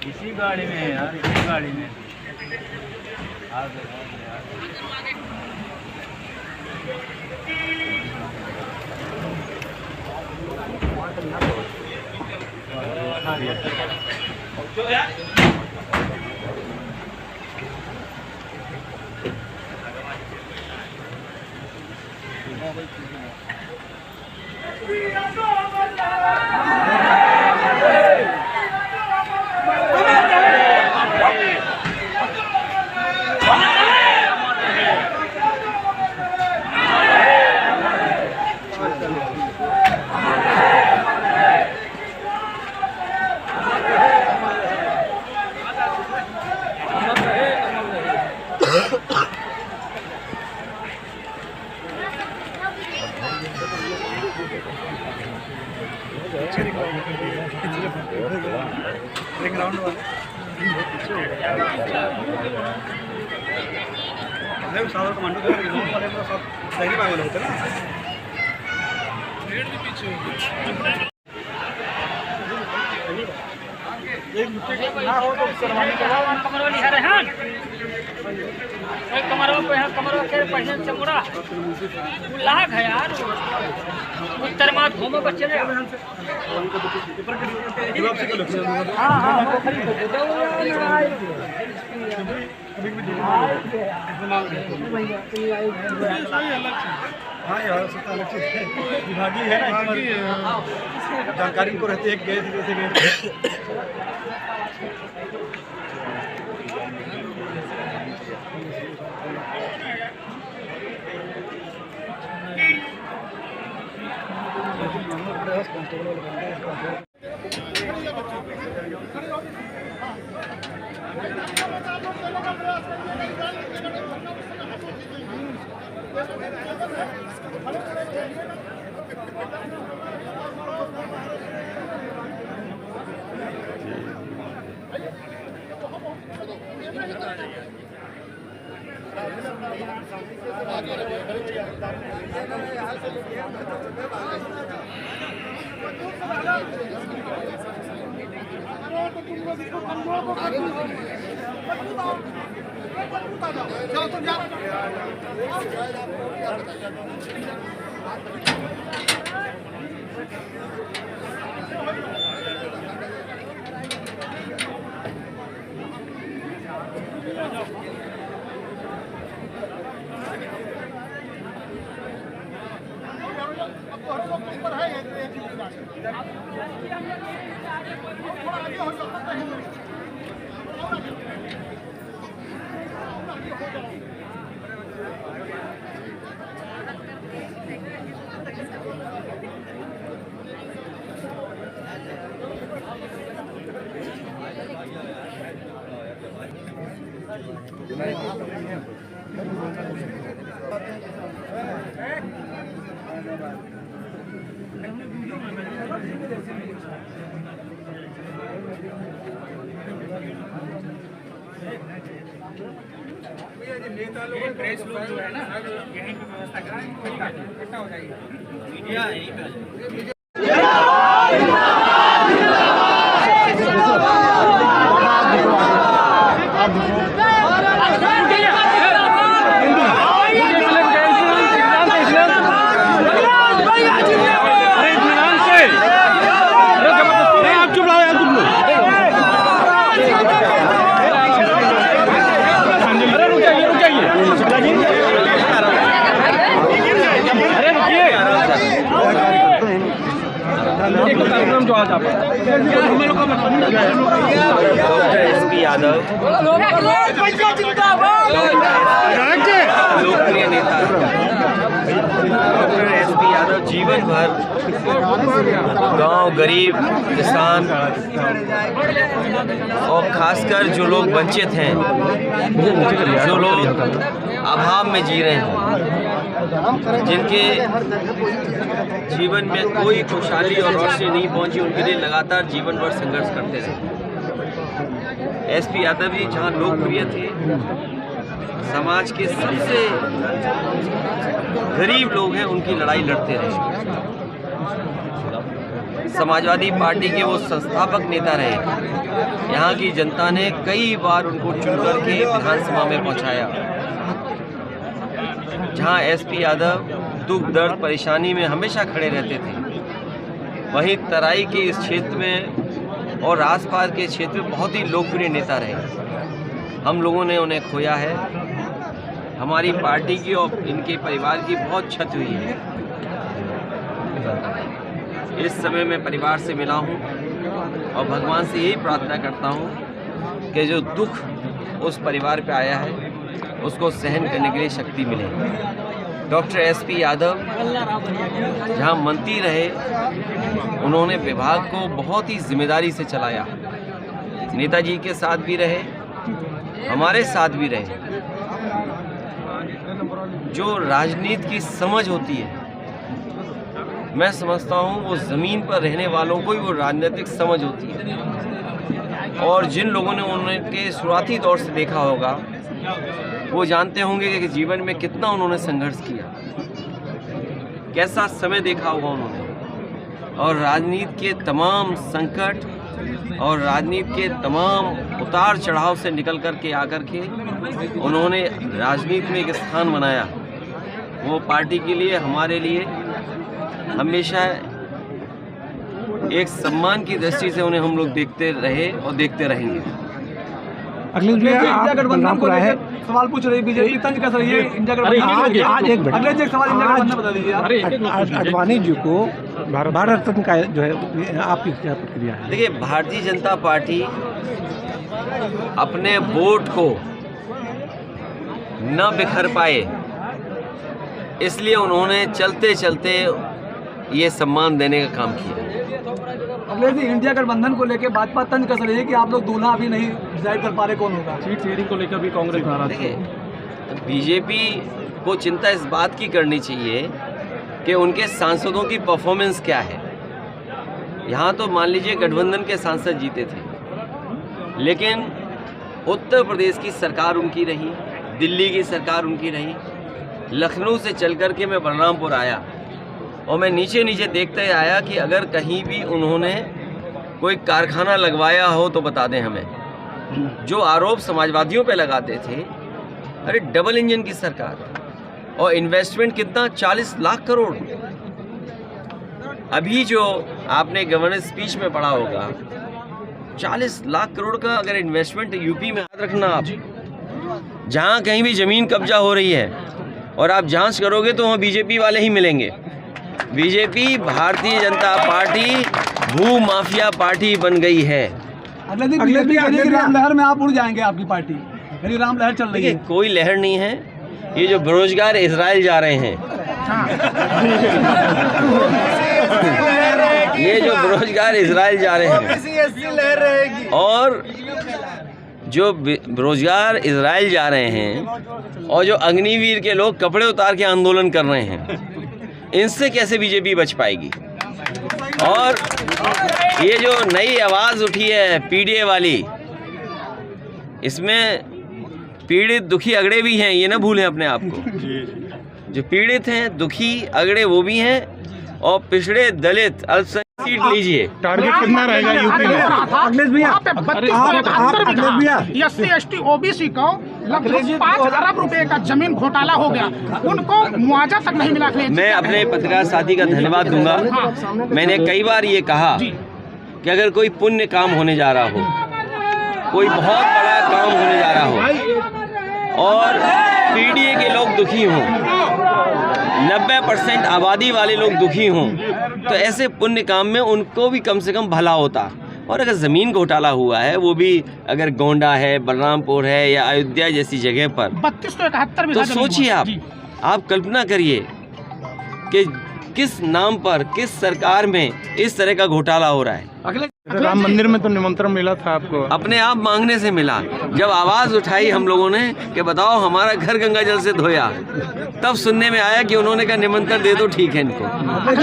इसी गाड़ी में है यार, इसी गाड़ी में कमांडो वाले सब सही वाले होते ना। कमरवा के पहले चमड़ा लाग है यार, उत्तर मात घूमो बच्चे ने। हाँ यार, सबका अलग चीज है, विभागीय है ना, जानकारी को रहती है गए जैसे गए। नेता लोग प्रेस लोग जो है ना, यहीं पे व्यवस्था कराएंगे, इकट्ठा हो जाएगी मीडिया यहीं पे। जो आज आप डॉक्टर एसपी यादव लोकप्रिय नेता डॉक्टर एसपी यादव जीवन भर गांव, गरीब, किसान और खासकर जो लोग वंचित हैं, जो लोग अभाव में जी रहे हैं, जिनके जीवन में कोई खुशहाली और रोशनी नहीं पहुंची, उनके लिए लगातार जीवन भर संघर्ष करते रहे। एसपी यादव जी जहां लोकप्रिय थे, समाज के सबसे गरीब लोग हैं उनकी लड़ाई लड़ते रहे। समाजवादी पार्टी के वो संस्थापक नेता रहे। यहाँ की जनता ने कई बार उनको चुन करके विधानसभा में पहुँचाया। जहाँ एसपी यादव दुख दर्द परेशानी में हमेशा खड़े रहते थे, वहीं तराई के इस क्षेत्र में और आसपास के क्षेत्र में बहुत ही लोकप्रिय नेता रहे। हम लोगों ने उन्हें खोया है। हमारी पार्टी की और इनके परिवार की बहुत क्षति हुई है। इस समय मैं परिवार से मिला हूँ और भगवान से यही प्रार्थना करता हूँ कि जो दुख उस परिवार पे आया है उसको सहन करने के लिए शक्ति मिले। डॉक्टर एसपी यादव जहाँ मंत्री रहे, उन्होंने विभाग को बहुत ही जिम्मेदारी से चलाया। नेताजी के साथ भी रहे, हमारे साथ भी रहे। जो राजनीति की समझ होती है, मैं समझता हूँ वो ज़मीन पर रहने वालों को ही वो राजनीतिक समझ होती है। और जिन लोगों ने उनके शुरुआती दौर से देखा होगा वो जानते होंगे कि जीवन में कितना उन्होंने संघर्ष किया, कैसा समय देखा होगा उन्होंने। और राजनीति के तमाम संकट और राजनीति के तमाम उतार चढ़ाव से निकल कर के आकर के उन्होंने राजनीति में एक स्थान बनाया। वो पार्टी के लिए, हमारे लिए हमेशा एक सम्मान की दृष्टि से उन्हें हम लोग देखते रहे और देखते रहेंगे। अखिलेश भैया, इंडिया गठबंधन को लेकर सवाल पूछ रही बीजेपी, तंज कस रही है इंडिया गठबंधन। आज एक अखिलेश एक सवाल इंडिया गठबंधन बता दीजिए आप। आडवाणी जी को भारत रत्न का जो है, आपकी क्या प्रतिक्रिया है? देखिए, भारतीय जनता पार्टी अपने वोट को न बिखर पाए, इसलिए उन्होंने चलते चलते ये सम्मान देने का काम किया। अखिलेश जी, इंडिया गठबंधन को लेकर भाजपा तंज कस रही है कि आप लोग दूल्हा अभी नहीं डिसाइड कर पा रहे कौन होगा। सीट शेयरिंग को लेकर भी कांग्रेस नाराज है। देखिए, बीजेपी को चिंता इस बात की करनी चाहिए कि उनके सांसदों की परफॉर्मेंस क्या है। यहाँ तो मान लीजिए गठबंधन के सांसद जीते थे, लेकिन उत्तर प्रदेश की सरकार उनकी रही, दिल्ली की सरकार उनकी रही। लखनऊ से चल कर के मैं बलरामपुर आया और मैं नीचे नीचे देखते आया कि अगर कहीं भी उन्होंने कोई कारखाना लगवाया हो तो बता दें हमें। जो आरोप समाजवादियों पे लगाते थे, अरे डबल इंजन की सरकार और इन्वेस्टमेंट कितना, 40 लाख करोड़। अभी जो आपने गवर्नर स्पीच में पढ़ा होगा, 40 लाख करोड़ का अगर इन्वेस्टमेंट यूपी में, याद रखना आप, जहाँ कहीं भी ज़मीन कब्जा हो रही है और आप जांच करोगे तो वहाँ बीजेपी वाले ही मिलेंगे। बीजेपी, भारतीय जनता पार्टी भू माफिया पार्टी बन गई है। राम लहर में आप उड़ जाएंगे, आपकी पार्टी यानी राम लहर चल रही है। कोई लहर नहीं है, ये जो बेरोजगार इजराइल जा रहे हैं, ये जो बेरोजगार इजराइल जा रहे हैं और जो बेरोजगार इजराइल जा रहे हैं और जो अग्निवीर के लोग कपड़े उतार के आंदोलन कर रहे हैं, इनसे कैसे बीजेपी बच पाएगी। और ये जो नई आवाज़ उठी है पीडीए वाली, इसमें पीड़ित दुखी अगड़े भी हैं, ये ना भूलें अपने आप को। जो पीड़ित हैं, दुखी अगड़े वो भी हैं, और पिछड़े दलित अल्पसंख्यक सीट लीजिए। टारगेट कितना रहेगा यूपी में? अखिलेश भैया, SC ST OBC को लगभग 5 अरब रुपए का जमीन घोटाला हो गया, उनको मुआवजा तक नहीं मिला। मैं अपने पत्रकार साथी का धन्यवाद दूंगा। मैंने कई बार ये कहा कि अगर कोई पुण्य काम होने जा रहा हो, कोई बहुत बड़ा काम होने जा रहा हो और पीडीए के लोग दुखी हों, 90% आबादी वाले लोग दुखी हों, तो ऐसे पुण्य काम में उनको भी कम से कम भला होता। और अगर ज़मीन घोटाला हुआ है, वो भी अगर गोंडा है, बलरामपुर है या अयोध्या जैसी जगह पर, 3271 तो सोचिए आप कल्पना करिए कि किस नाम पर, किस सरकार में इस तरह का घोटाला हो रहा है। राम मंदिर में तो निमंत्रण मिला था आपको? अपने आप मांगने से मिला। जब आवाज़ उठाई हम लोगों ने कि बताओ हमारा घर गंगा जल से धोया, तब सुनने में आया कि उन्होंने कहा निमंत्रण दे दो, ठीक है इनको।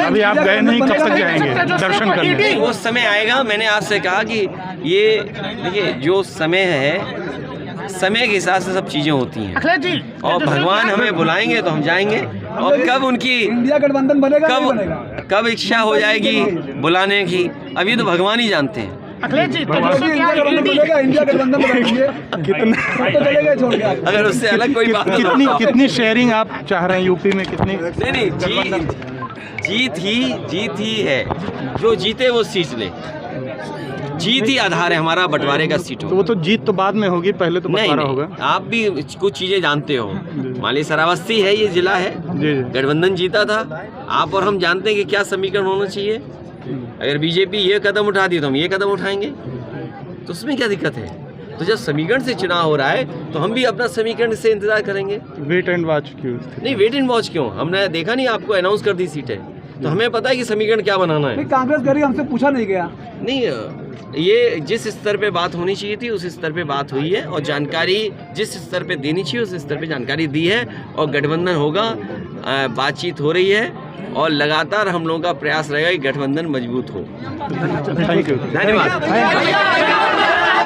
अभी आप गए नहीं, कब तक जाएंगे दर्शन करने? वो समय आएगा। मैंने आपसे कहा कि ये देखिए, जो समय है समय के हिसाब से सब चीज़ें होती हैं अखिलेश जी और भगवान हमें बुलाएंगे तो हम जाएंगे। और कब उनकी इंडिया गठबंधन बनेगा नहीं बनेगा? कब इच्छा हो जाएगी बुलाने की, अभी तो भगवान ही जानते हैं। अखिलेश जी इंडिया गठबंधन बनेगा, इंडिया गठबंधन बनेगा, कितना तो चलेगा छोड़ के। अगर उससे अलग कोई बात कितनी शेयरिंग आप चाह रहे हैं यूपी में, कितनी? नहीं, जीत ही है, जो जीते वो सीट ले। जीत ही आधार है हमारा बंटवारे का सीटों। तो वो तो जीत तो बाद में होगी, पहले तो बंटवारा होगा। आप भी कुछ चीजें जानते हो, मान लीजिए श्रावस्ती है, ये जिला है, गठबंधन जीता था। आप और हम जानते हैं कि क्या समीकरण होना चाहिए। अगर बीजेपी ये कदम उठा दी तो हम ये कदम उठाएंगे, तो उसमें क्या दिक्कत है? तो जब समीकरण से चुनाव हो रहा है तो हम भी अपना समीकरण से इंतजार करेंगे। वेट एंड वॉच क्यों? नहीं, वेट एंड वॉच क्यों? हमने देखा नहीं, आपको अनाउंस कर दी सीटें, तो हमें पता है कि समीकरण क्या बनाना है। कांग्रेस करी, हमसे पूछा नहीं गया। नहीं, ये जिस स्तर पे बात होनी चाहिए थी उस स्तर पे बात हुई है, और जानकारी जिस स्तर पे देनी चाहिए उस स्तर पे जानकारी दी है, और गठबंधन होगा, बातचीत हो रही है, और लगातार हम लोगों का प्रयास रहेगा कि गठबंधन मजबूत हो। थैंक यू, धन्यवाद।